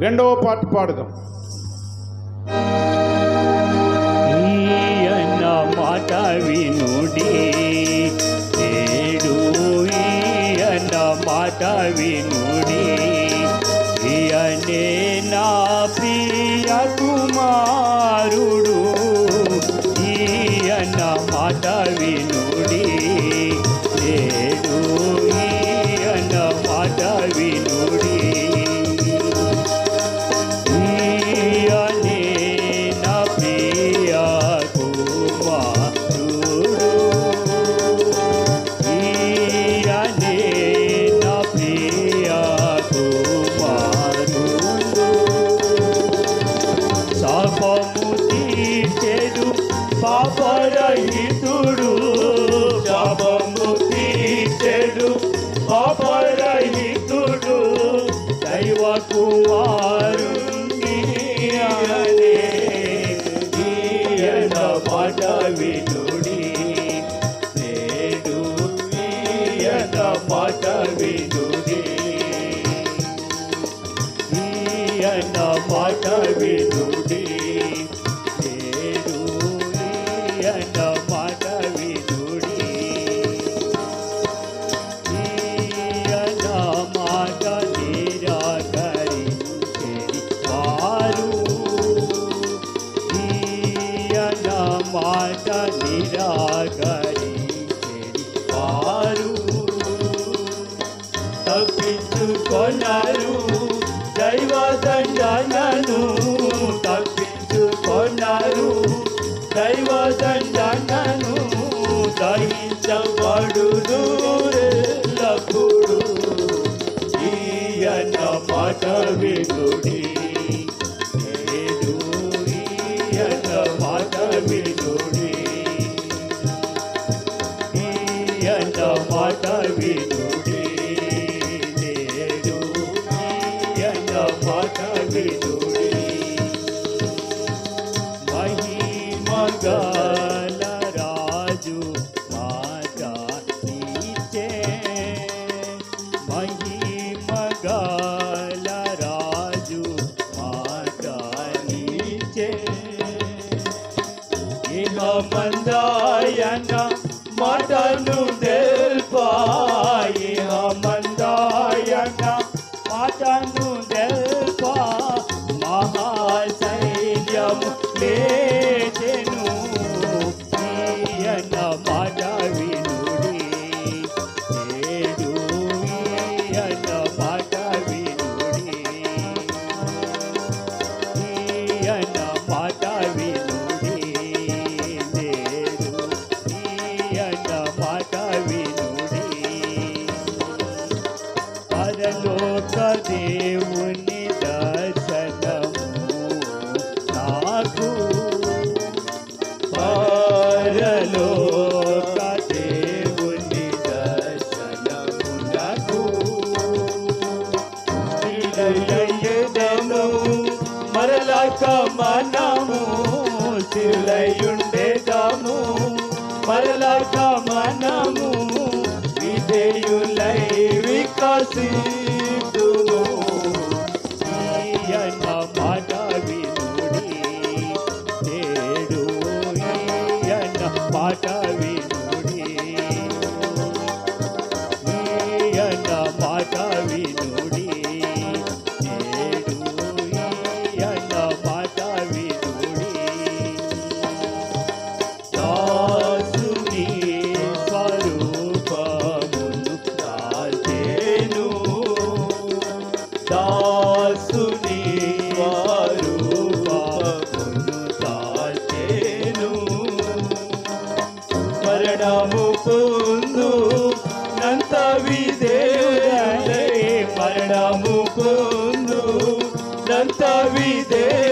రెండవ పాట పాడుదాం. ఈయన మాట వినుడి నేడు, ఈయన మాట వినుడి, ఈయనే నా ప్రియ కుమారుడు. ఈయన మాట వినుడి నేడు, ఈయన మాట వినుడి, ఈయనే నా ప్రియ కుమారుడు, ఈయనే నా ప్రియ కుమారుడు. శాపము తీర్చెడు పాపరహితుడు, శాపము తీర్చెడు పాపరహితుడు, దైవ కుమారుని అనే. ఈయన మాట వినుడి నేడు, ఈయన మాట వినుడి, ఈయన మాట వినుడి నేడు, ఈయన మాట వినుడి, ఈయన మాట నిరాకరించెడి వారు, ఈయన మాట నిరాకరించెడి వారు తప్పించుకొనరు దైవ దండనను, తప్పించుకొనరు దైవ దండనను, దహించబడుదు ఎల్లప్పుడు. ఈయన మాట వినుడి నేడు, ఈయన మాట వినుడి, ఈయన మాట వినుడి నేడు, ఈయన మాట వినుడి. మహిమగల రాజు మాట నీచే, మహిమగల రాజు మాట నీచే, ఇహ మందాయన మాటను తెల్పా, ఇహ మందాయన మాటను తెల్పా, మహాశైల్యము లేచెను. ఈయన మాట వినుడి నేడు, ఈయన మాట వినుడి, ఈయన మాట వినుడి నేడు, ఈయన మాట వినుడి. పరలోక దేవుని దర్శనము నాకు, పరలోక దేవుని దర్శనము నాకు, సిలయెదము మరలక మనము, సిలయుండెదము మరలక మనము, విధేయులై వికసిద్దుము. ఈయన మాట వినుడి నేడు, ఈయన మాట వినుడి, ఈయన మాట వినుడి నేడు, ఈయన మాట వినుడి. దాసుని స్వరూపమును దాల్చెను, దాసుని స్వరూపమును దాల్చెను, మరణము పొందు నంత విధేయుడై, మరణము పొందు నంత విధేయుడై,